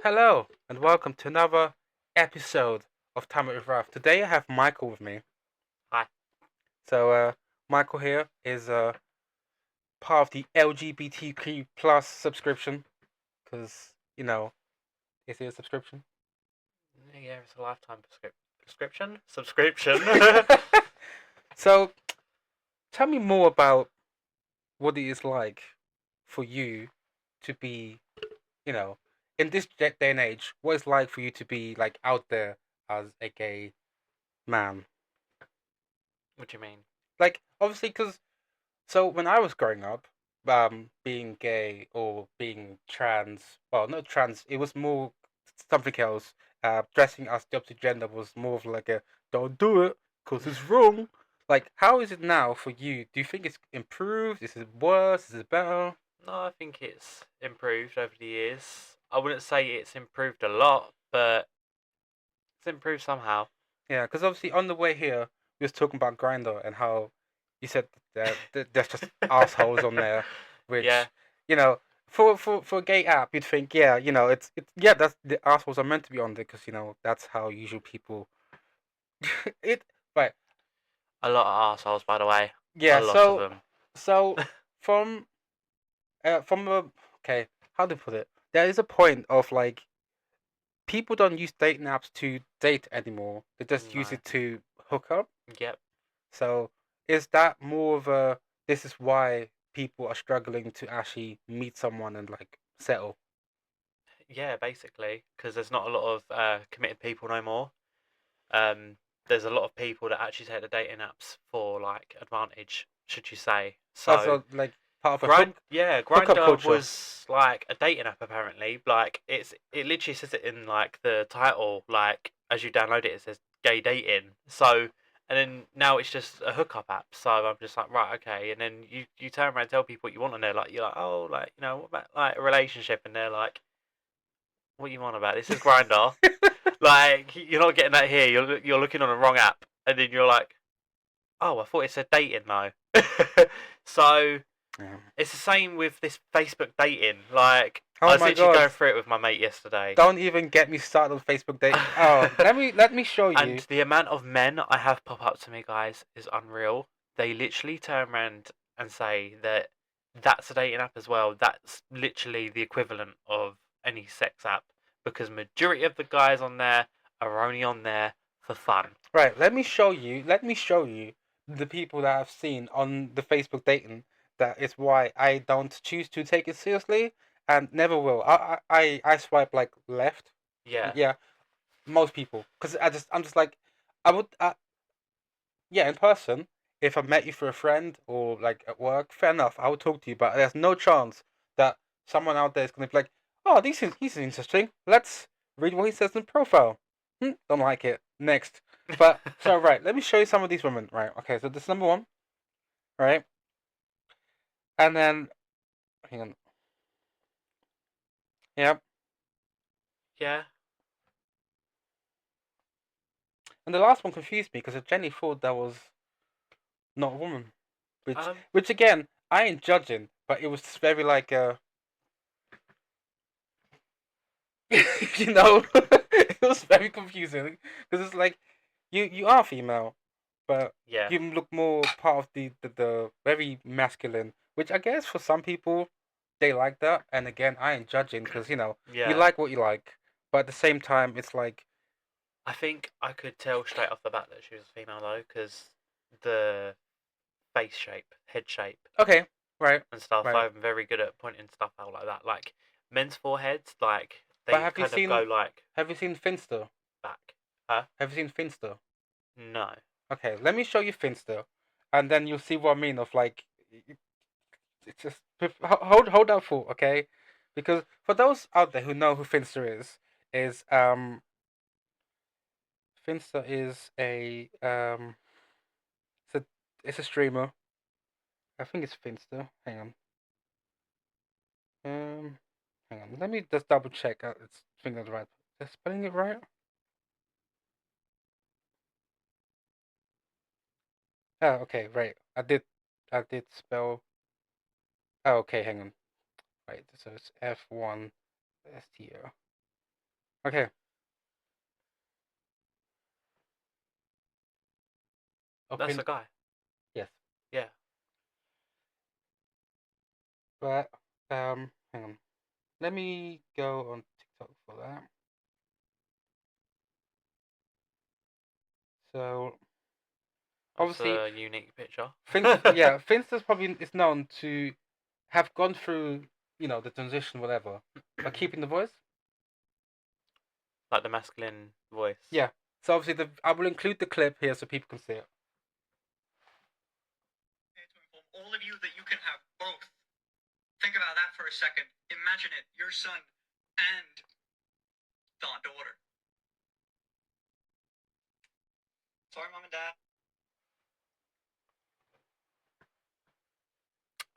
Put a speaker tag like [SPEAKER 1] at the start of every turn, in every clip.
[SPEAKER 1] Hello, and welcome to another episode of Time with Raph. Today I have Michael with me.
[SPEAKER 2] Hi.
[SPEAKER 1] Michael here is part of the LGBTQ plus subscription because is it a subscription?
[SPEAKER 2] Yeah, it's a lifetime prescription. Subscription.
[SPEAKER 1] So tell me more about what it is like for you to be, you know, in this day and age. What it's like for you to be like out there as a gay man.
[SPEAKER 2] What do you mean?
[SPEAKER 1] Like obviously, because so when I was growing up, being gay or being trans, well, not trans, it was more something else. Dressing as the opposite gender was more of like a don't do it because it's wrong. Like, how is it now for you? Do you think it's improved? Is it worse? Is it better?
[SPEAKER 2] No, I think it's improved over the years. I wouldn't say it's improved a lot, but it's improved somehow.
[SPEAKER 1] Yeah, because obviously on the way here, we was talking about Grindr and how you said that there's just assholes on there,
[SPEAKER 2] Yeah,
[SPEAKER 1] which you know, for a gay app, you'd think, yeah, it's yeah, that's the assholes are meant to be on there because that's how usual people it right.
[SPEAKER 2] a lot of arseholes, by the way. A
[SPEAKER 1] Yeah,
[SPEAKER 2] lot of
[SPEAKER 1] so
[SPEAKER 2] them.
[SPEAKER 1] so from from a okay, how to put it? There is a point of like people don't use dating apps to date anymore. They just use
[SPEAKER 2] No.
[SPEAKER 1] it to hook up.
[SPEAKER 2] Yep.
[SPEAKER 1] So is that more of a this is why people are struggling to actually meet someone and like settle?
[SPEAKER 2] Yeah, basically, because there's not a lot of committed people no more. Um, there's a lot of people that actually take the dating apps for like advantage, should you say? So
[SPEAKER 1] Also like part of a hookup
[SPEAKER 2] Grindr
[SPEAKER 1] culture.
[SPEAKER 2] was like a dating app apparently. Like it literally says it in like the title. Like as you download it, it says gay dating. So and then now it's just a hookup app. So I'm just like right, okay. And then you turn around and tell people what you want, and they're like you're like oh like what about like a relationship? And they're like what you want about this is Grindr. Like you're not getting that here. You're looking on the wrong app, and then you're like oh I thought it said dating though. So
[SPEAKER 1] Yeah.
[SPEAKER 2] it's the same with this Facebook dating. Like, I
[SPEAKER 1] Oh
[SPEAKER 2] was
[SPEAKER 1] my
[SPEAKER 2] literally
[SPEAKER 1] god.
[SPEAKER 2] going through it with my mate yesterday.
[SPEAKER 1] Don't even get me started on Facebook dating. Oh, let me show
[SPEAKER 2] And
[SPEAKER 1] you.
[SPEAKER 2] the amount of men I have pop up to me, guys, is unreal. They literally turn around and say that that's a dating app as well. That's literally the equivalent of any sex app because majority of the guys on there are only on there for fun.
[SPEAKER 1] Right, let me show you the people that I've seen on the Facebook dating. That is why I don't choose to take it seriously and never will. I swipe like left.
[SPEAKER 2] Yeah,
[SPEAKER 1] Yeah, most people, because I'm just like, I would, yeah, in person. If I met you for a friend or like at work, fair enough, I would talk to you. But there's no chance that someone out there is gonna be like, oh, he's interesting. Let's read what he says in profile. Don't like it. Next. But so right, let me show you some of these women. Right, okay, so this is number one, right? And then hang on. Yep.
[SPEAKER 2] yeah.
[SPEAKER 1] And the last one confused me because I genuinely thought that was not a woman. Which
[SPEAKER 2] Um,
[SPEAKER 1] which again, I ain't judging, but it was just very like it was very confusing because it's like you are female, but
[SPEAKER 2] yeah,
[SPEAKER 1] you look more part of the very masculine, which I guess for some people they like that. And again, I ain't judging because you
[SPEAKER 2] yeah.
[SPEAKER 1] like what you like, but at the same time, it's like
[SPEAKER 2] I think I could tell straight off the bat that she was a female though, because the face shape, head shape,
[SPEAKER 1] okay, right,
[SPEAKER 2] and stuff.
[SPEAKER 1] right.
[SPEAKER 2] I'm very good at pointing stuff out like that. Like men's foreheads, like
[SPEAKER 1] But
[SPEAKER 2] they kind of go like
[SPEAKER 1] have you seen Finster?
[SPEAKER 2] back. Huh?
[SPEAKER 1] Have you seen Finster?
[SPEAKER 2] No.
[SPEAKER 1] Okay, let me show you Finster, and then you'll see what I mean of like it's just hold that thought, okay? Because for those out there who know who Finster is Finster is a it's a it's a streamer. I think it's Finster. Um, hang on. Let me just double check. It's think that's right. Is spelling it right? Oh, okay, right. I did spell. Oh, okay, hang on. Right, so it's F1 STO. Okay.
[SPEAKER 2] That's a
[SPEAKER 1] Opinion.
[SPEAKER 2] guy.
[SPEAKER 1] Yes.
[SPEAKER 2] Yeah.
[SPEAKER 1] But hang on. Let me go on TikTok for that. So
[SPEAKER 2] That's
[SPEAKER 1] obviously,
[SPEAKER 2] a unique picture.
[SPEAKER 1] Finster's probably is known to have gone through, the transition, whatever, but keeping the voice.
[SPEAKER 2] Like the masculine voice.
[SPEAKER 1] Yeah. So obviously, I will include the clip here so people can see it.
[SPEAKER 3] To inform all of you that you can have both. Think about that for a second. Imagine it, your son and our daughter. Sorry, mom and dad.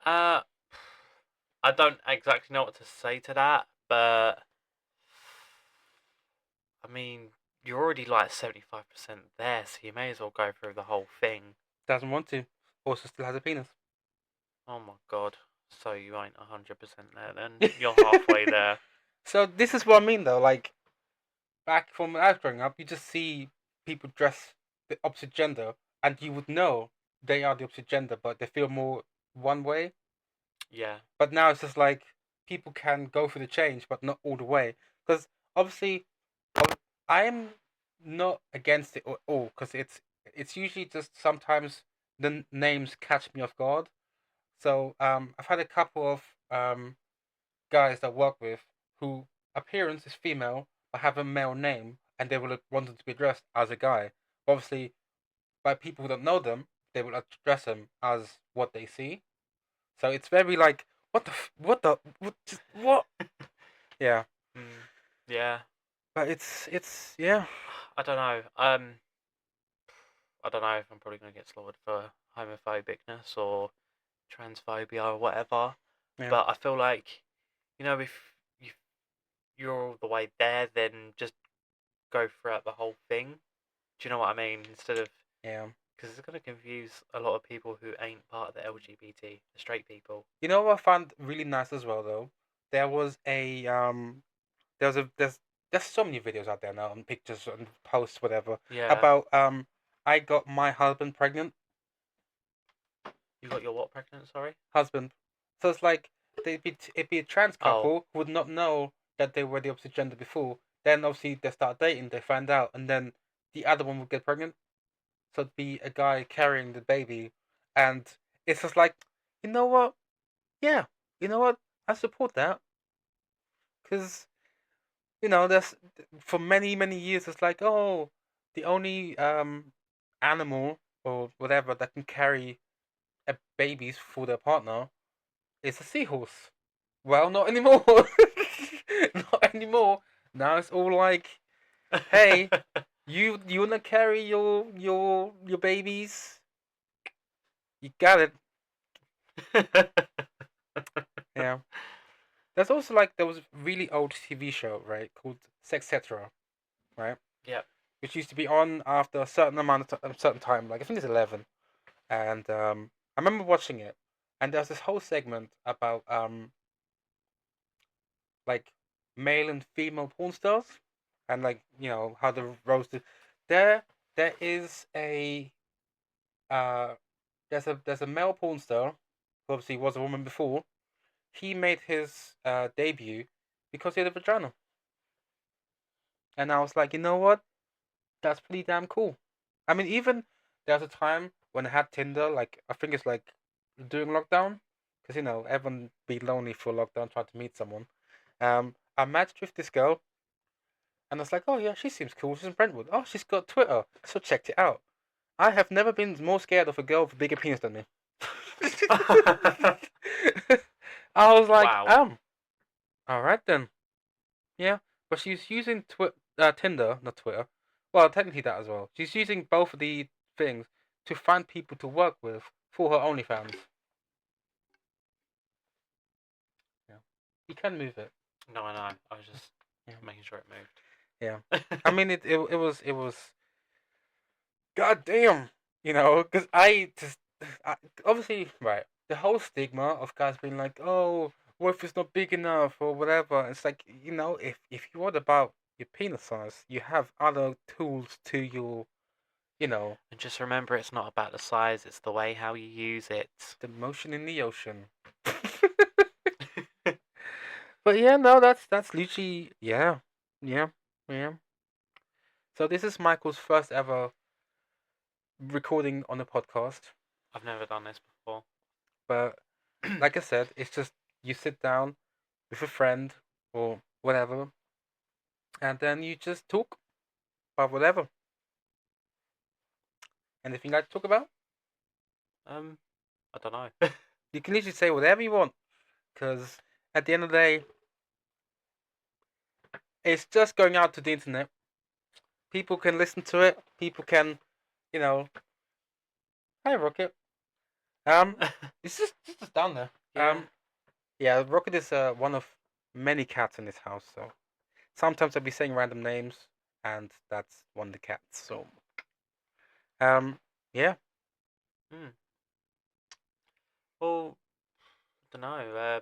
[SPEAKER 2] Uh, I don't exactly know what to say to that, but I mean, you're already like 75% there, so you may as well go through the whole thing.
[SPEAKER 1] Doesn't want to. Also, still has a penis.
[SPEAKER 2] Oh my god. So you ain't 100% there then? You're halfway there.
[SPEAKER 1] So this is what I mean, though. Like back from when I was growing up, you just see people dress the opposite gender, and you would know they are the opposite gender, but they feel more one way.
[SPEAKER 2] Yeah.
[SPEAKER 1] But now it's just like people can go for the change, but not all the way. Because obviously, I'm not against it at all. Because it's usually just sometimes the names catch me off guard. So I've had a couple of guys that I work with who appearance is female but have a male name, and they will want them to be addressed as a guy. Obviously, by people who don't know them, they will address them as what they see. So it's very like, what? Yeah,
[SPEAKER 2] Mm, yeah.
[SPEAKER 1] but it's yeah,
[SPEAKER 2] I don't know. I don't know if I'm probably gonna get slaughtered for homophobicness or transphobia or whatever.
[SPEAKER 1] yeah.
[SPEAKER 2] But I feel like, if you're all the way there, then just go throughout the whole thing. Do you know what I mean? Instead of,
[SPEAKER 1] Yeah.
[SPEAKER 2] because it's gonna confuse a lot of people who ain't part of the LGBT, the straight people.
[SPEAKER 1] You know what I found really nice as well though? There was a there's so many videos out there now and pictures and posts whatever
[SPEAKER 2] Yeah.
[SPEAKER 1] about I got my husband pregnant.
[SPEAKER 2] You got your what pregnant? Sorry.
[SPEAKER 1] Husband. So it's like it'd be a trans
[SPEAKER 2] Oh.
[SPEAKER 1] couple who would not know that they were the opposite gender before. Then obviously they start dating, they find out, and then the other one would get pregnant. So it'd be a guy carrying the baby, and it's just like, you know what? Yeah, you know what? I support that because there's for many years it's like, oh, the only animal or whatever that can carry a babies for their partner is a seahorse. Well, not anymore. Not anymore. Now it's all like, hey, you wanna carry your babies? You got it. Yeah. There's also like there was a really old TV show, right, called Sex Cetera, right?
[SPEAKER 2] Yep.
[SPEAKER 1] Which used to be on after a certain amount of a certain time, like I think it's 11. And I remember watching it, and there's this whole segment about like male and female porn stars, and like how the roasted. There, there is a uh, there's a male porn star, who obviously was a woman before. He made his debut because he had a vagina, and I was like, you know what? That's pretty damn cool. I mean, even there was a time when I had Tinder, like I think it's like during lockdown, because everyone be lonely for lockdown, trying to meet someone. I matched with this girl, and I was like, oh yeah, she seems cool. She's in Brentwood. Oh, she's got Twitter, so checked it out. I have never been more scared of a girl with a bigger penis than me. I was like,
[SPEAKER 2] Wow.
[SPEAKER 1] all right then, yeah. But she's using Tinder, not Twitter. Well, technically that as well. She's using both of the things to find people to work with for her OnlyFans. Yeah, you can move it.
[SPEAKER 2] No, I know. I was just
[SPEAKER 1] Yeah,
[SPEAKER 2] making sure it
[SPEAKER 1] yeah. I
[SPEAKER 2] moved.
[SPEAKER 1] mean, it was god damn, because obviously, right, the whole stigma of guys being like, oh, what if it's not big enough or whatever. It's like, if you want about your penis size. You have other tools to your,
[SPEAKER 2] And just remember, it's not about the size; it's the way how you use it.
[SPEAKER 1] the motion in the ocean. But yeah, no, that's literally yeah, yeah, yeah. So this is Michael's first ever recording on a podcast.
[SPEAKER 2] I've never done this before.
[SPEAKER 1] But like I said, it's just you sit down with a friend or whatever, and then you just talk about whatever. Anything you'd like to talk about?
[SPEAKER 2] I don't know.
[SPEAKER 1] You can literally say whatever you want, because at the end of the day, it's just going out to the internet. People can listen to it. People can, you know, hey Rocket. It's just down there.
[SPEAKER 2] Yeah.
[SPEAKER 1] Yeah, Rocket is one of many cats in this house, so sometimes I'll be saying random names, and that's one of the cats. So, yeah.
[SPEAKER 2] Hmm. Well, I don't know.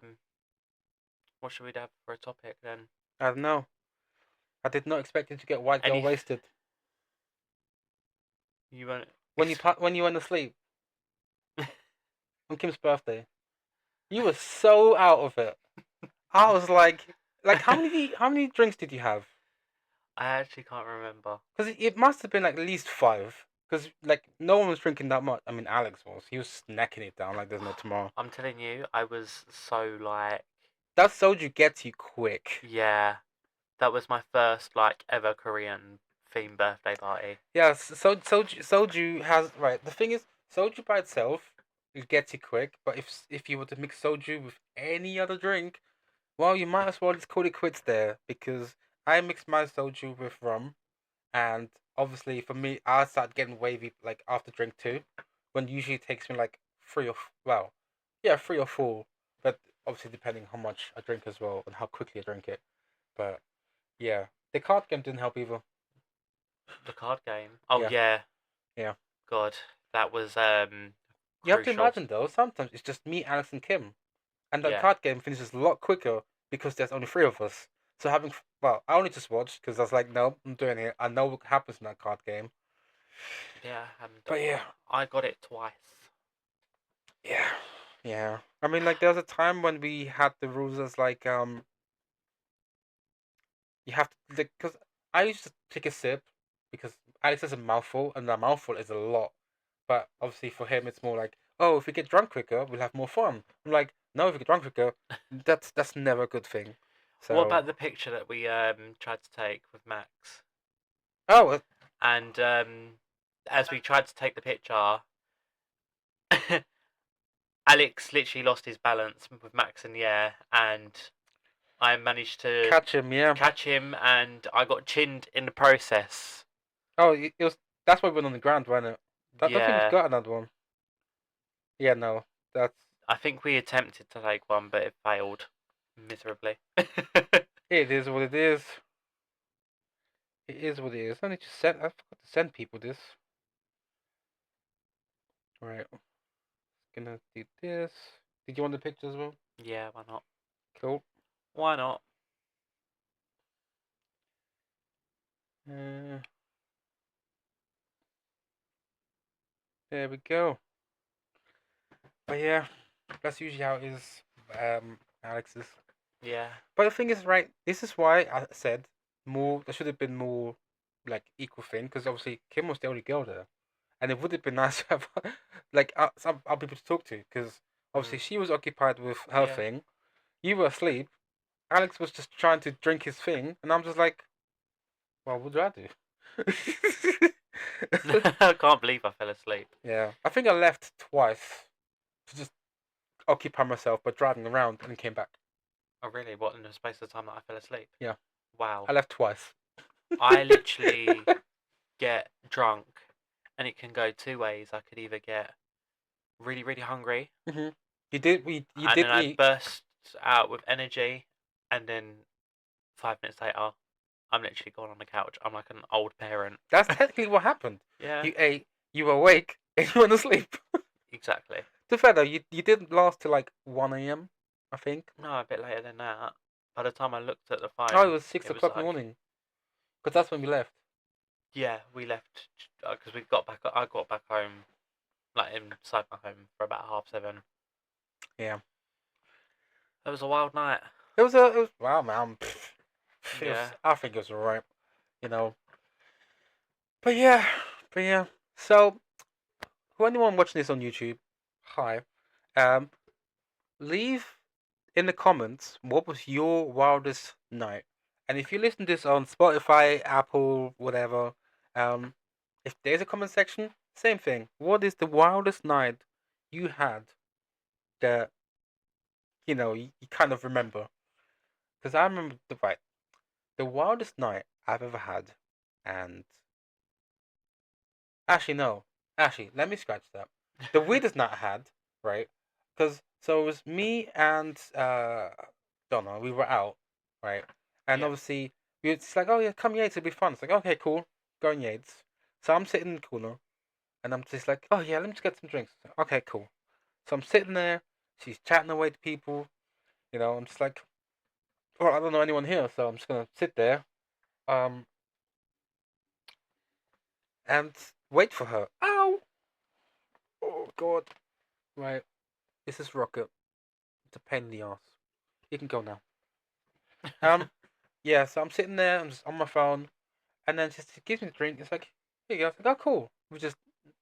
[SPEAKER 2] What should we have for a topic then?
[SPEAKER 1] I don't know. I did not expect it to get white girl
[SPEAKER 2] Any?
[SPEAKER 1] wasted
[SPEAKER 2] You won't.
[SPEAKER 1] when you went to sleep on Kim's birthday. You were so out of it. I was like how many drinks did you have?
[SPEAKER 2] I actually can't remember.
[SPEAKER 1] Because it must have been like at least 5. Because like no one was drinking that much. I mean, Alex was. He was snacking it down like there's no tomorrow.
[SPEAKER 2] I'm telling you, I was so like,
[SPEAKER 1] That soju gets you quick.
[SPEAKER 2] yeah, that was my first like ever Korean themed birthday party.
[SPEAKER 1] Yeah, soju has right. The thing is, soju by itself it gets you quick. But if you were to mix soju with any other drink, well, you might as well just call it quits there because I mixed my soju with rum, and obviously for me, I started getting wavy like after drink 2, when usually it takes me like 3 or 4, but obviously depending how much I drink as well and how quickly I drink it. But yeah, the card game didn't help either.
[SPEAKER 2] The card game. Oh
[SPEAKER 1] Yeah.
[SPEAKER 2] yeah.
[SPEAKER 1] Yeah.
[SPEAKER 2] God, that was
[SPEAKER 1] You have to
[SPEAKER 2] crucial.
[SPEAKER 1] imagine though, sometimes it's just me, Alex, and Kim, and the
[SPEAKER 2] Yeah.
[SPEAKER 1] card game finishes a lot quicker because there's only 3 of us. So I only just watched because I was like, no, I'm doing it. I know what happens in that card game.
[SPEAKER 2] Yeah,
[SPEAKER 1] But yeah,
[SPEAKER 2] I got it twice.
[SPEAKER 1] yeah, yeah. I mean, like there was a time when we had the rules as like you have to because I used to take a sip because Alex has a mouthful and that mouthful is a lot. But obviously for him it's more like, oh, if we get drunk quicker, we'll have more fun. I'm like, no, if we get drunk quicker, that's never a good thing. So
[SPEAKER 2] What about the picture that we tried to take with Max?
[SPEAKER 1] oh,
[SPEAKER 2] And as we tried to take the picture, Alex literally lost his balance with Max in the air, and I managed to
[SPEAKER 1] catch him, yeah.
[SPEAKER 2] catch him, and I got chinned in the process.
[SPEAKER 1] Oh, it was that's why we went on the ground, wasn't it? I don't think we've
[SPEAKER 2] Yeah,
[SPEAKER 1] got another one. Yeah, no, that's
[SPEAKER 2] I think we attempted to take one, but it failed miserably.
[SPEAKER 1] it is what it is. It is what it is. I need to send. I forgot to send people this. Right, gonna do this. Did you want the picture as well?
[SPEAKER 2] Yeah, why not?
[SPEAKER 1] Cool.
[SPEAKER 2] Why not?
[SPEAKER 1] Uh, there we go. But yeah, that's usually how it is. Alex's.
[SPEAKER 2] Yeah,
[SPEAKER 1] But the thing is, right? This is why I said more. There should have been more, like equal thing, because obviously Kim was the only girl there, and it would have been nice to have like some other people to talk to, because obviously she was occupied with her
[SPEAKER 2] Yeah.
[SPEAKER 1] thing. You were asleep. Alex was just trying to drink his thing, and I'm just like, well, what do I do?
[SPEAKER 2] I can't believe I fell asleep.
[SPEAKER 1] Yeah, I think I left twice to just occupy myself by driving around and came back.
[SPEAKER 2] Oh, really? What, in the space of time that I fell asleep?
[SPEAKER 1] Yeah.
[SPEAKER 2] Wow.
[SPEAKER 1] I left twice.
[SPEAKER 2] I literally get drunk, and it can go 2 ways. I could either get really, really hungry,
[SPEAKER 1] You did. You
[SPEAKER 2] and
[SPEAKER 1] did
[SPEAKER 2] then I
[SPEAKER 1] eat.
[SPEAKER 2] burst out with energy, and then 5 minutes later, I'm literally gone on the couch. I'm like an old parent.
[SPEAKER 1] That's technically what happened.
[SPEAKER 2] Yeah,
[SPEAKER 1] You ate. You were awake, and you went to sleep.
[SPEAKER 2] exactly.
[SPEAKER 1] To be fair though, you didn't last till like 1 a.m. I think.
[SPEAKER 2] No, a bit later than that. By the time I looked at the phone,
[SPEAKER 1] Oh, it was 6
[SPEAKER 2] it was
[SPEAKER 1] o'clock in the
[SPEAKER 2] like,
[SPEAKER 1] morning. Because that's when we left.
[SPEAKER 2] Yeah, we left because we got back. I got back home, like inside my home for about 7:30.
[SPEAKER 1] Yeah.
[SPEAKER 2] It was a wild night.
[SPEAKER 1] It was wow, man.
[SPEAKER 2] Yeah.
[SPEAKER 1] I think it was alright, you know. But yeah, but yeah. So, for anyone watching this on YouTube, hi. Um, leave in the comments what was your wildest night. And if you listen to this on Spotify, Apple, whatever, if there's a comment section, same thing. What is the wildest night you had that you kind of remember? Because I remember the wildest night I've ever had, and actually no, actually let me scratch that. The weirdest night I had, right? Because so it was me and Donna. We were out, right? And
[SPEAKER 2] Yeah.
[SPEAKER 1] obviously it's like, oh yeah, come Yates, it'll be fun. It's like, okay, cool, going Yates. So I'm sitting in the corner, and I'm just like, oh yeah, let me just get some drinks. Okay, cool. So I'm sitting there. She's chatting away to people. I'm just like, well, I don't know anyone here, so I'm just gonna sit there, um, and wait for her. Ow! Oh God! Right, this is Rocket. It's a pain in the ass. You can go now. Yeah. So I'm sitting there. I'm just on my phone, and then she gives me the drink. It's like, here you go. It's like, oh, cool.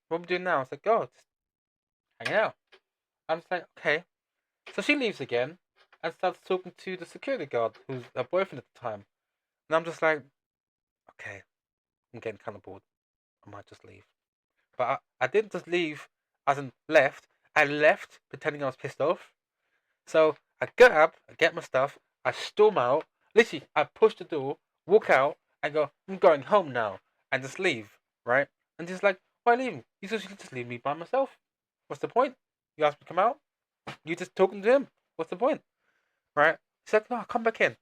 [SPEAKER 1] What we doing now? It's like, oh, just hanging out. I'm just like, okay. So she leaves again, and starts talking to the security guard, who's her boyfriend at the time. And I'm just like, okay, I'm getting kind of bored. I might just leave. But I didn't just leave as in left. I left pretending I was pissed off. So I get up, I get my stuff, I storm out. Literally, I push the door, walk out, and go, I'm going home now. And just leave, right? And she's like, why leaving? You just leave me by myself. What's the point? You asked me to come out? You just talking to him. What's the point? Right? She's like, no, come back in.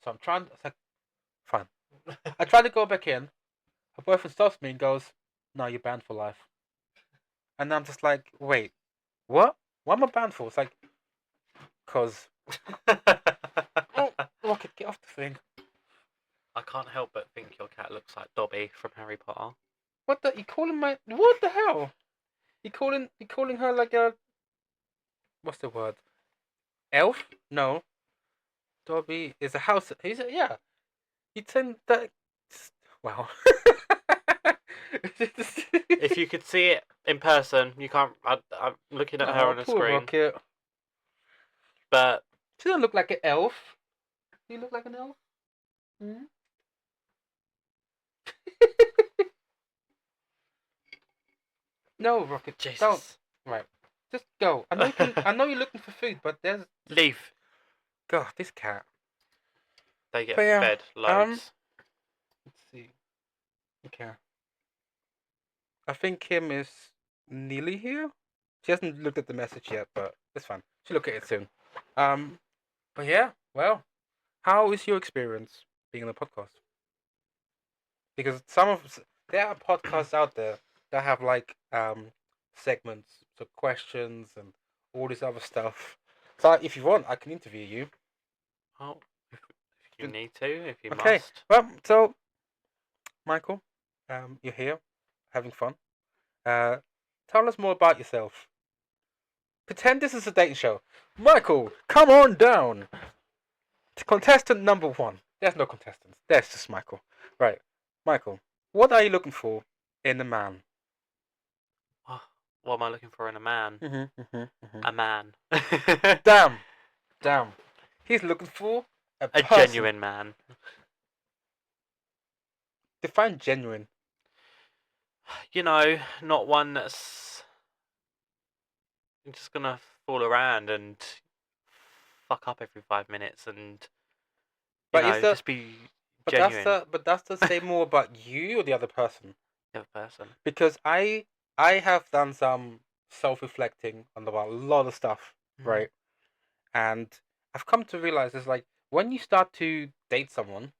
[SPEAKER 1] So I'm trying, it's like, fine. I try to go back in. Her boyfriend stops me and goes, no, you're banned for life. And I'm just like, wait, what? What am I banned for? It's like, cause oh, Rocket, get off the thing.
[SPEAKER 2] I can't help but think your cat looks like Dobby from Harry Potter.
[SPEAKER 1] What the? You calling my? What the hell? You calling her like a? What's the word? Elf? No. Dobby is a house. Yeah. You'd send that. Wow.
[SPEAKER 2] If you could see it in person, you can't. I'm looking at her on the
[SPEAKER 1] poor
[SPEAKER 2] screen,
[SPEAKER 1] Rocket.
[SPEAKER 2] but
[SPEAKER 1] She doesn't look like an elf. Do you look like an elf? Hmm? No, Rocket.
[SPEAKER 2] Jesus,
[SPEAKER 1] Don't. Right. Just go. I know you can, I know you're looking for food, but there's.
[SPEAKER 2] leave.
[SPEAKER 1] God, this cat.
[SPEAKER 2] They get
[SPEAKER 1] But yeah,
[SPEAKER 2] fed loads.
[SPEAKER 1] Let's see. Okay. I think Kim is nearly here. She hasn't looked at the message yet, but it's fine. She'll look at it soon. Um, but yeah, well, how is your experience being on a podcast? Because there are podcasts out there that have like segments, so questions and all this other stuff. So if you want, I can interview you.
[SPEAKER 2] Oh, if you need to, if you
[SPEAKER 1] Okay.
[SPEAKER 2] must.
[SPEAKER 1] Well, so Michael, you're here, having fun. Uh, tell us more about yourself. Pretend this is a dating show. Michael, come on down. Contestant number one. There's no contestants. There's just Michael. Right. Michael, what are you looking for in a man?
[SPEAKER 2] Oh, what am I looking for in a man? A man.
[SPEAKER 1] Damn. Damn. He's looking for a
[SPEAKER 2] A
[SPEAKER 1] person.
[SPEAKER 2] genuine man.
[SPEAKER 1] Define genuine.
[SPEAKER 2] Not one that's just gonna fall around and fuck up every 5 minutes and
[SPEAKER 1] But is that
[SPEAKER 2] just be genuine.
[SPEAKER 1] but does that say more about you or the other person?
[SPEAKER 2] The other person.
[SPEAKER 1] Because I have done some self-reflecting on about a lot of stuff, right? And I've come to realize it's like when you start to date someone,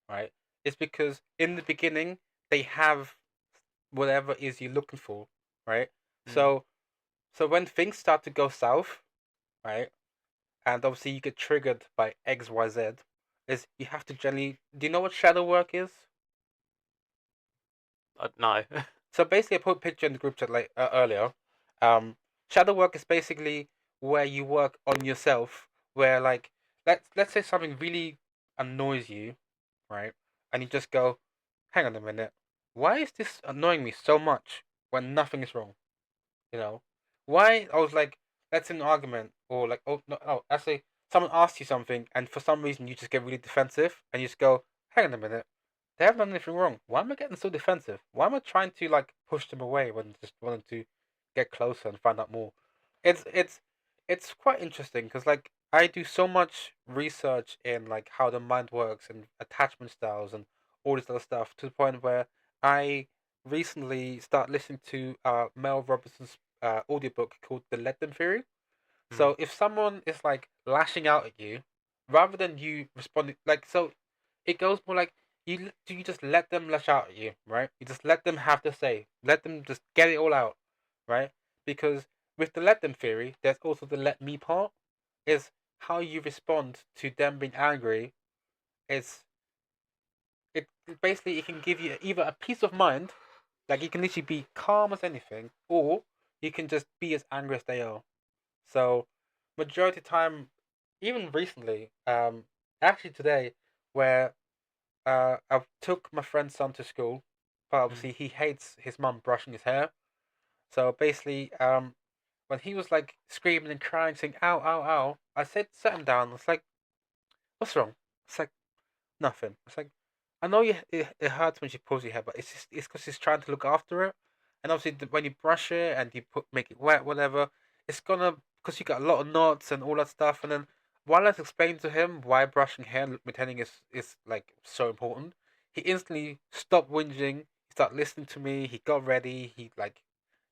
[SPEAKER 1] right? It's because in the beginning they have whatever it is you're looking for, right? So when things start to go south, right? And obviously you get triggered by X, Y, Z, is you have to generally. Do you know what shadow work is?
[SPEAKER 2] No.
[SPEAKER 1] So basically, I put a picture in the group chat like earlier. Shadow work is basically where you work on yourself. Where like let's say something really annoys you, right? And you just go, hang on a minute, why is this annoying me so much when nothing is wrong? You know, why? I was like, that's an argument, or like, oh no, oh, actually, someone asks you something, and for some reason you just get really defensive, and you just go, hang on a minute, they haven't done anything wrong. Why am I getting so defensive? Why am I trying to like push them away when just wanting to get closer and find out more? It's it's it's quite interesting because like I do so much research in like how the mind works and attachment styles and all this other stuff to the point where I recently start listening to Mel Robinson's audiobook called The Let Them Theory. So if someone is like lashing out at you, rather than you responding like so, it goes more like you just let them lash out at you, right? You just let them have to say, let them just get it all out, right? Because with the let them theory, there's also the let me part. Is how you respond to them being angry. Is it basically it can give you either a peace of mind, like you can literally be calm as anything, or you can just be as angry as they are. So majority of time, even recently, actually today, where I took my friend's son to school, but obviously he hates his mum brushing his hair. So basically, when he was like screaming and crying, saying "ow, ow, ow," I said, "Set him down." It's like, "What's wrong?" It's like nothing. It's like, I know it hurts when she pulls your hair, but it's because she's trying to look after it. And obviously, when you brush it and you make it wet, whatever, it's gonna because you got a lot of knots and all that stuff. And then while I was explaining to him why brushing hair and maintaining is like so important, he instantly stopped whinging. He started listening to me. He got ready. He like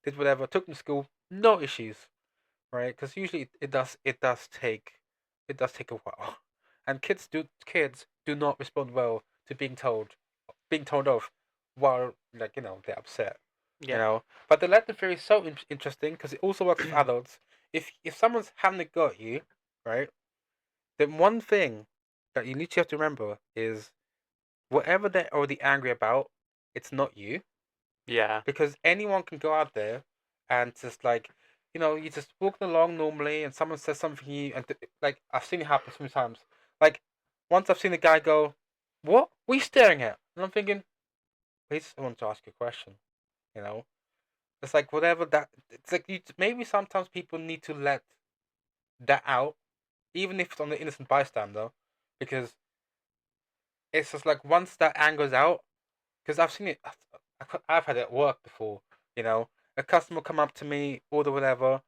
[SPEAKER 1] did whatever. Took him to school. No issues, right? Because usually it does take a while, and kids do not respond well to being told off while like they're upset, you
[SPEAKER 2] Yeah.
[SPEAKER 1] know. But the letter theory is so interesting because it also works with adults. If someone's having a go at you, right, then one thing that you literally have to remember is whatever they're already angry about, it's not you
[SPEAKER 2] Yeah.
[SPEAKER 1] because anyone can go out there and just like you're just walking along normally and someone says something to you and like I've seen it happen so many times. Like once I've seen a guy go, what are you staring at? And I'm thinking, please, I want to ask you a question. you know it's like whatever that it's like maybe sometimes people need to let that out, even if it's on the innocent bystander, because it's just like once that anger's out, because I've seen it. I've had it at work before. You know, a customer come up to me, order whatever,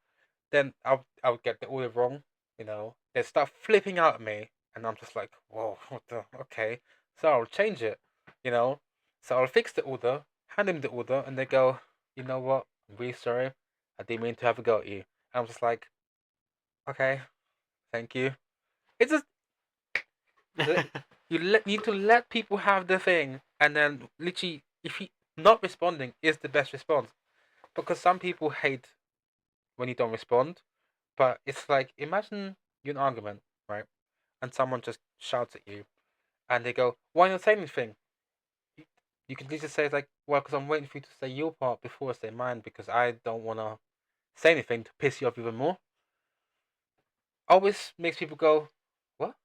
[SPEAKER 1] then I'll get the order wrong. They start flipping out at me, and I'm just like, whoa, what the? Okay, so I'll change it. You know, so I'll fix the order, hand them the order, and they go, you know what? I'm really sorry. I didn't mean to have a go at you. And I'm just like, okay, thank you. It's just need to let people have the thing, and then literally, if he not responding is the best response, because some people hate when you don't respond. But it's like imagine you're in an argument, right, and someone just shouts at you, and they go, "Why not say anything?" You, you can literally say like, "Well, because I'm waiting for you to say your part before I say mine, because I don't want to say anything to piss you off even more." Always makes people go, "What?"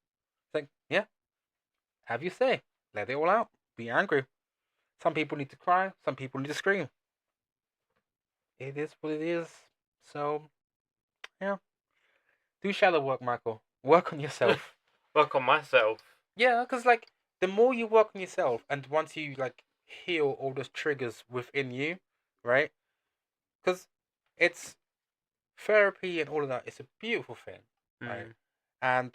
[SPEAKER 1] It's like, yeah, have you say, let it all out, be angry. Some people need to cry, some people need to scream. It is what it is. So, yeah. Do shadow work, Michael. Work on yourself.
[SPEAKER 2] Work on myself.
[SPEAKER 1] Yeah, because, like, the more you work on yourself, and once you, like, heal all those triggers within you, right? Because it's therapy and all of that. It's a beautiful thing, right?
[SPEAKER 2] Mm.
[SPEAKER 1] And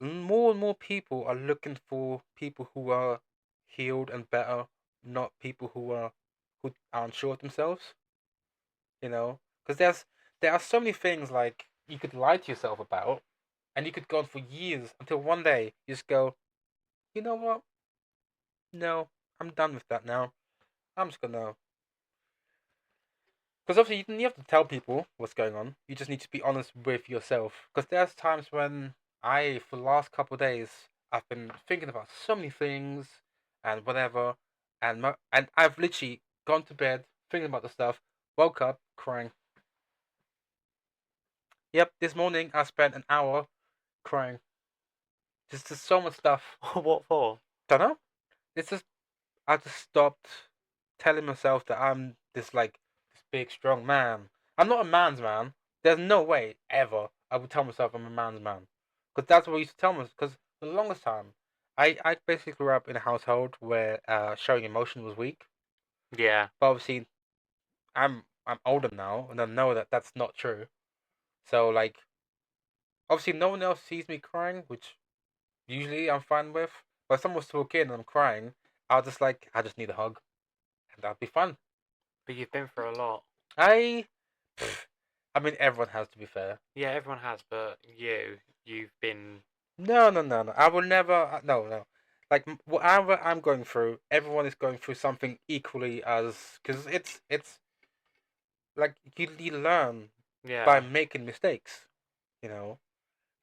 [SPEAKER 1] more and more people are looking for people who are healed and better, not people who are unsure of themselves. Because there are so many things like you could lie to yourself about, and you could go on for years until one day you just go, you know what? No, I'm done with that now. I'm just gonna. Because obviously you don't have to tell people what's going on. You just need to be honest with yourself. Because there's times when for the last couple of days, I've been thinking about so many things and whatever, and I've literally gone to bed, thinking about the stuff, woke up, crying. Yep, this morning I spent an hour crying. Just so much stuff.
[SPEAKER 2] What for?
[SPEAKER 1] Don't know. It's just I just stopped telling myself that I'm this big strong man. I'm not a man's man. There's no way ever I would tell myself I'm a man's man, because that's what I used to tell myself. Because for the longest time, I basically grew up in a household where showing emotion was weak.
[SPEAKER 2] Yeah.
[SPEAKER 1] But obviously, I'm older now, and I know that that's not true. So like, obviously, no one else sees me crying, which usually I'm fine with. But if someone's talking and I'm crying, I just need a hug, and that'd be fun.
[SPEAKER 2] But you've been through a lot.
[SPEAKER 1] I, pff, I mean, everyone has to be fair.
[SPEAKER 2] Yeah, everyone has, but you've been.
[SPEAKER 1] No, no, no, no. I will never. No, no. Like whatever I'm going through, everyone is going through something equally as because it's like you learn by
[SPEAKER 2] Yeah.
[SPEAKER 1] making mistakes. You know,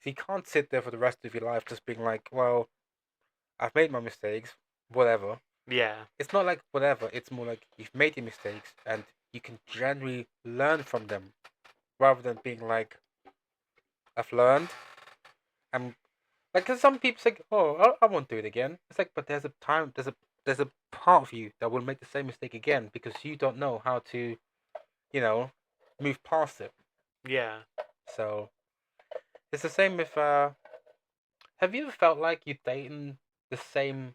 [SPEAKER 1] so you can't sit there for the rest of your life just being like, well, I've made my mistakes, whatever.
[SPEAKER 2] Yeah.
[SPEAKER 1] It's not like whatever. It's more like you've made your mistakes and you can generally learn from them, rather than being like, I've learned. I'm like, cause some people say, oh, I won't do it again. It's like, but there's a part of you that will make the same mistake again because you don't know how to, you know, move past it.
[SPEAKER 2] Yeah.
[SPEAKER 1] So it's the same with. Have you ever felt like you're dating the same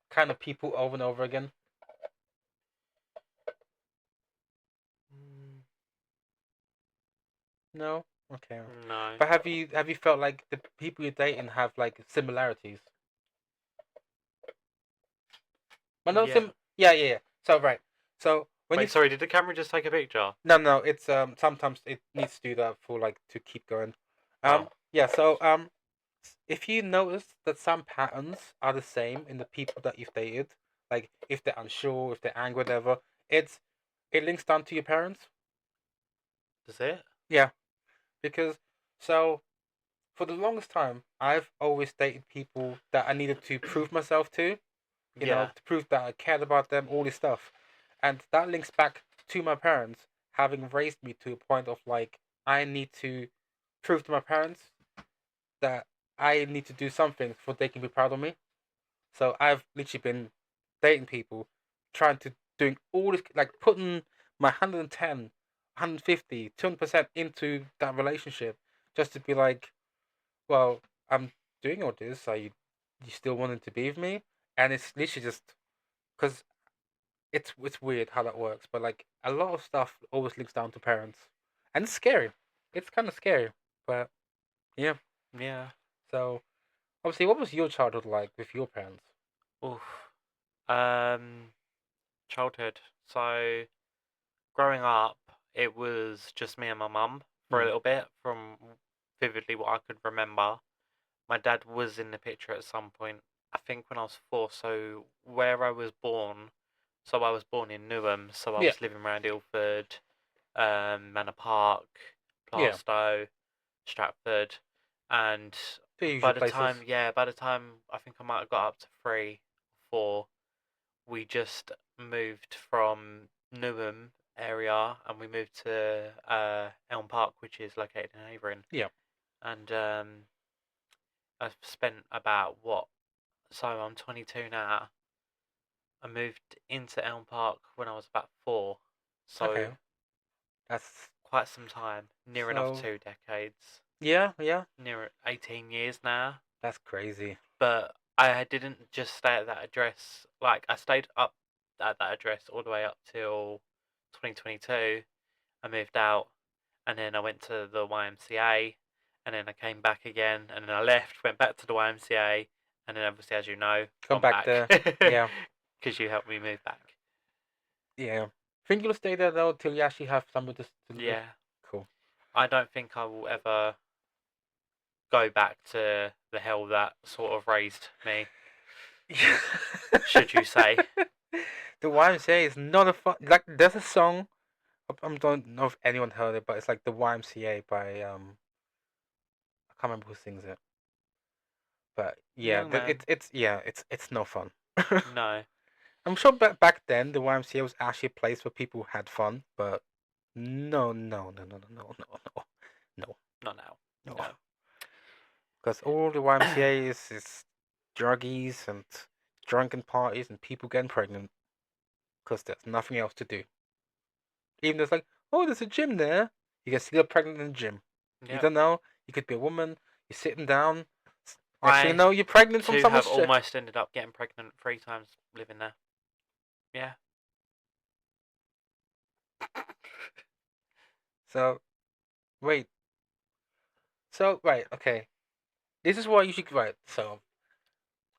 [SPEAKER 1] kind of people over and over again?
[SPEAKER 2] Mm,
[SPEAKER 1] No. Okay.
[SPEAKER 2] no.
[SPEAKER 1] But have you felt like the people you're dating have like similarities? Well, no
[SPEAKER 2] Yeah.
[SPEAKER 1] Yeah, yeah, yeah. So right. So when you
[SPEAKER 2] Wait, sorry, did the camera just take a picture?
[SPEAKER 1] no, no, it's sometimes it needs to do that for like to keep going.
[SPEAKER 2] Oh.
[SPEAKER 1] Yeah. So if you notice that some patterns are the same in the people that you've dated, like if they're unsure, if they're angry, whatever, it links down to your parents.
[SPEAKER 2] Does it?
[SPEAKER 1] Yeah, because so for the longest time, I've always dated people that I needed to prove myself to,
[SPEAKER 2] Yeah.
[SPEAKER 1] to prove that I cared about them, all this stuff. And that links back to my parents having raised me to a point of like, I need to prove to my parents that I need to do something so they can be proud of me. So I've literally been dating people, trying to doing all this, like putting my 110, 150, 200% into that relationship just to be like, well, I'm doing all this. Are you still wanting to be with me? And it's literally just because it's weird how that works, but like a lot of stuff always links down to parents, and it's scary. It's kind of scary, but yeah.
[SPEAKER 2] Yeah.
[SPEAKER 1] So obviously, what was your childhood like with your parents?
[SPEAKER 2] Oof. Um, childhood. So growing up, it was just me and my mum for a
[SPEAKER 1] Hmm.
[SPEAKER 2] little bit, from vividly what I could remember. My dad was in the picture at some point, I think when I was 4. So where I was born, so I was born in Newham, so I
[SPEAKER 1] Yeah,
[SPEAKER 2] was living around Ilford, Manor Park,
[SPEAKER 1] yeah.
[SPEAKER 2] Plaistow, Stratford, and
[SPEAKER 1] The usual places.
[SPEAKER 2] by the time I think I might have got up to 3, 4, we just moved from Newham area and we moved to Elm Park, which is located in Havering.
[SPEAKER 1] Yeah.
[SPEAKER 2] And I've spent about what? So I'm 22 now. I moved into Elm Park when I was about 4, so
[SPEAKER 1] Okay. That's
[SPEAKER 2] quite some time, near enough
[SPEAKER 1] so.
[SPEAKER 2] 2 decades,
[SPEAKER 1] Yeah, yeah.
[SPEAKER 2] near 18 years now.
[SPEAKER 1] That's crazy.
[SPEAKER 2] But I didn't just stay at that address. Like I stayed up at that address all the way up till 2022. I moved out, and then I went to the YMCA, and then I came back again, and then I left, went back to the YMCA, and then obviously, as you know,
[SPEAKER 1] Come
[SPEAKER 2] gone
[SPEAKER 1] back
[SPEAKER 2] back
[SPEAKER 1] there. Yeah,
[SPEAKER 2] because you helped me move back.
[SPEAKER 1] yeah. Think you'll stay there though till you actually have somewhere to live.
[SPEAKER 2] Yeah,
[SPEAKER 1] Cool.
[SPEAKER 2] I don't think I will ever go back to the hell that sort of raised me. Should you say?
[SPEAKER 1] The YMCA is not a fun. Like, there's a song. I don't know if anyone heard it, but it's like the YMCA by I can't remember who sings it. But yeah,
[SPEAKER 2] Young man.
[SPEAKER 1] it's yeah, it's no fun.
[SPEAKER 2] No.
[SPEAKER 1] I'm sure back then the YMCA was actually a place where people had fun, but no, no, no, no, no, no, no, no, no,
[SPEAKER 2] Not now.
[SPEAKER 1] no.
[SPEAKER 2] No.
[SPEAKER 1] Because all the YMCA is druggies and drunken parties and people getting pregnant because there's nothing else to do. Even though it's like, oh, there's a gym there. You can still get pregnant in the gym. You
[SPEAKER 2] Yep.
[SPEAKER 1] don't know. You could be a woman. You're sitting down. Next thing you
[SPEAKER 2] I
[SPEAKER 1] know, you're pregnant from
[SPEAKER 2] too have
[SPEAKER 1] someone's shit.
[SPEAKER 2] almost ended up getting pregnant 3 times living there. Yeah.
[SPEAKER 1] So, wait. So, right, okay. This is what you should, right. So,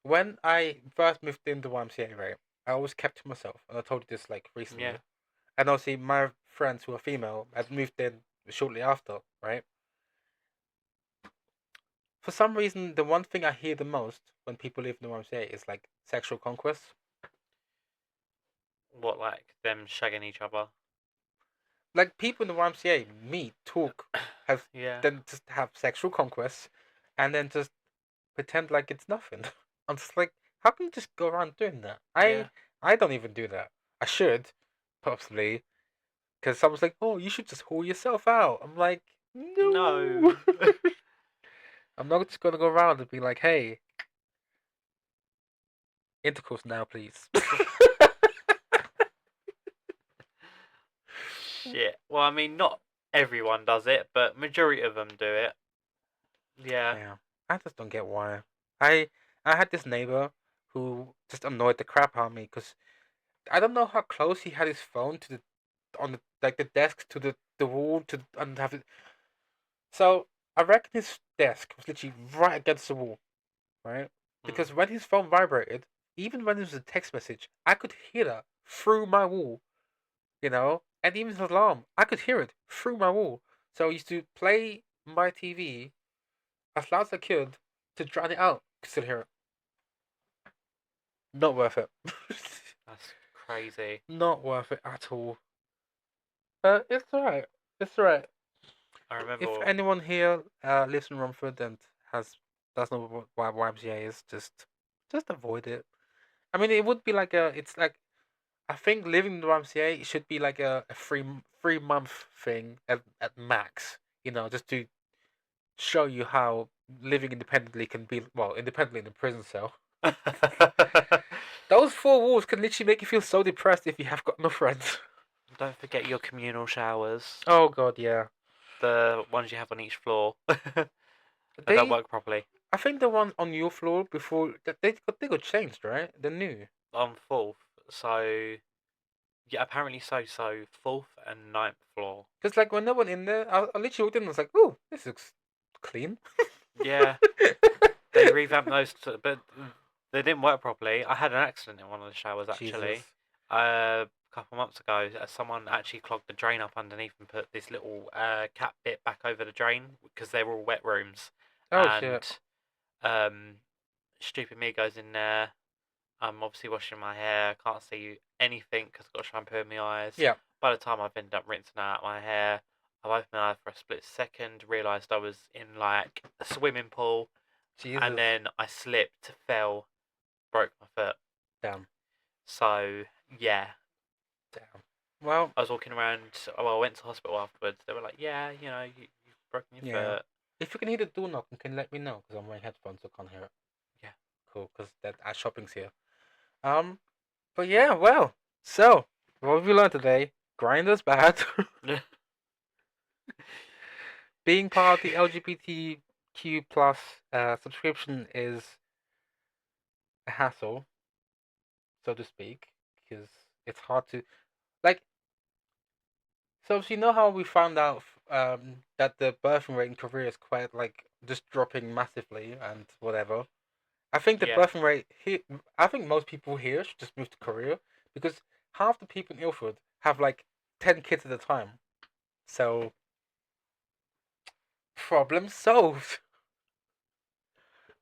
[SPEAKER 1] when I first moved into YMCA, right, I always kept to myself. And I told you this, like, recently.
[SPEAKER 2] Yeah.
[SPEAKER 1] And obviously, my friends who are female had moved in shortly after, right? For some reason, the one thing I hear the most when people live in the YMCA is, like, sexual conquest.
[SPEAKER 2] What, like them shagging each other?
[SPEAKER 1] Like, people in the YMCA meet, talk, have,
[SPEAKER 2] Yeah.
[SPEAKER 1] then just have sexual conquests, and then just pretend like it's nothing. I'm just like, how can you just go around doing that?
[SPEAKER 2] Yeah.
[SPEAKER 1] I don't even do that. I should, possibly, because someone's like, oh, you should just haul yourself out. I'm like, no.
[SPEAKER 2] No.
[SPEAKER 1] I'm not just gonna go around and be like, hey, intercourse now, please.
[SPEAKER 2] Shit. Well, I mean, not everyone does it, but majority of them do it. Yeah.
[SPEAKER 1] Yeah, I just don't get why. I I had this neighbor who just annoyed the crap out of me because I don't know how close he had his phone to the on the like the desk to the wall to and have it. So I reckon his desk was literally right against the wall, right?
[SPEAKER 2] Mm.
[SPEAKER 1] Because when his phone vibrated, even when it was a text message, I could hear that through my wall, you know? And even his alarm, I could hear it through my wall. So I used to play my TV as loud as I could to drown it out. Could still hear it. Not worth it.
[SPEAKER 2] That's crazy.
[SPEAKER 1] Not worth it at all. But it's alright. It's alright.
[SPEAKER 2] I
[SPEAKER 1] If
[SPEAKER 2] remember.
[SPEAKER 1] anyone here lives in Romford and has doesn't know what YMCA is, just avoid it. I mean, it would be like a. It's like I think living in the YMCA should be like a 3 month thing at max. You know, just to show you how living independently can be. Well, independently in a prison cell. Those four walls can literally make you feel so depressed if you have got no friends.
[SPEAKER 2] Don't forget your communal showers.
[SPEAKER 1] Oh god, yeah.
[SPEAKER 2] The ones you have on each floor. They don't
[SPEAKER 1] They,
[SPEAKER 2] work properly.
[SPEAKER 1] I think the ones on your floor before they got changed, right? They're new.
[SPEAKER 2] On fourth. So yeah, apparently so. So fourth and ninth floor.
[SPEAKER 1] Cause like when no one in there, I literally walked in and was like, "Oh, this looks clean."
[SPEAKER 2] Yeah, they revamped those, but they didn't work properly. I had an accident in one of the showers
[SPEAKER 1] Jesus.
[SPEAKER 2] actually. A couple months ago, someone actually clogged the drain up underneath and put this little cap bit back over the drain because they were all wet rooms.
[SPEAKER 1] Oh
[SPEAKER 2] And
[SPEAKER 1] shit.
[SPEAKER 2] um, stupid me goes in there. I'm obviously washing my hair. Can't see anything because I've got shampoo in my eyes.
[SPEAKER 1] Yeah.
[SPEAKER 2] By the time I've ended up rinsing out my hair, I've opened my eyes for a split second, realised I was in like a swimming pool,
[SPEAKER 1] Jesus.
[SPEAKER 2] and then I slipped, fell, broke my foot.
[SPEAKER 1] Damn.
[SPEAKER 2] So yeah,
[SPEAKER 1] Damn. Well,
[SPEAKER 2] I was walking around. Well, I went to hospital afterwards. They were like, "Yeah, you've broken your
[SPEAKER 1] yeah.
[SPEAKER 2] foot."
[SPEAKER 1] If you can hear the door knocking, can you let me know? Because I'm wearing headphones, so I can't hear it.
[SPEAKER 2] Yeah.
[SPEAKER 1] Cool. Because that our shopping's here. Um. But yeah. Well. So what have we learned today? Grindr's bad. Being part of the LGBTQ plus subscription is a hassle, so to speak, because it's hard to like. So you know how we found out that the birthing rate in Korea is quite like just dropping massively and whatever. I think the
[SPEAKER 2] Yeah.
[SPEAKER 1] birthing rate here. I think most people here should just move to Korea because half the people in Ilford have like 10 kids at a time. So problem solved.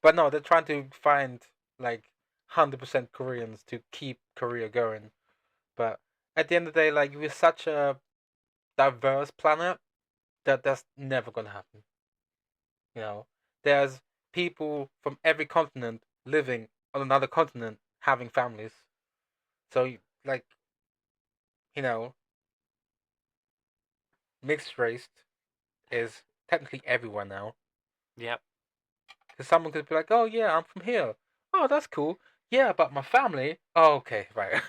[SPEAKER 1] But no, they're trying to find like 100% Koreans to keep Korea going. But at the end of the day, like we're such a diverse planet that that's never gonna happen. You know, there's people from every continent living on another continent having families. So like, you know, mixed race is technically everywhere now.
[SPEAKER 2] Yep.
[SPEAKER 1] Because someone could be like, oh yeah, I'm from here. Oh, that's cool. Yeah, but my family. Oh, okay, right.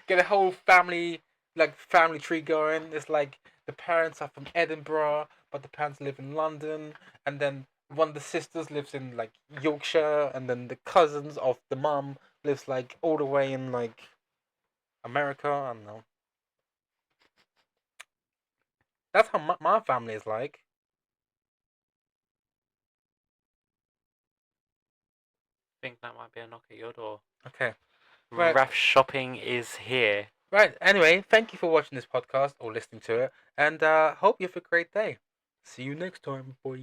[SPEAKER 1] Get a whole family, like family tree going. It's like the parents are from Edinburgh, but the parents live in London, and then one of the sisters lives in like Yorkshire, and then the cousins of the mum lives like all the way in like America. I don't know. That's how my family is like.
[SPEAKER 2] Think that might be a knock at your door.
[SPEAKER 1] Okay. Right.
[SPEAKER 2] Raph shopping is here.
[SPEAKER 1] Right. Anyway, thank you for watching this podcast or listening to it, and hope you have a great day. See you next time, boy.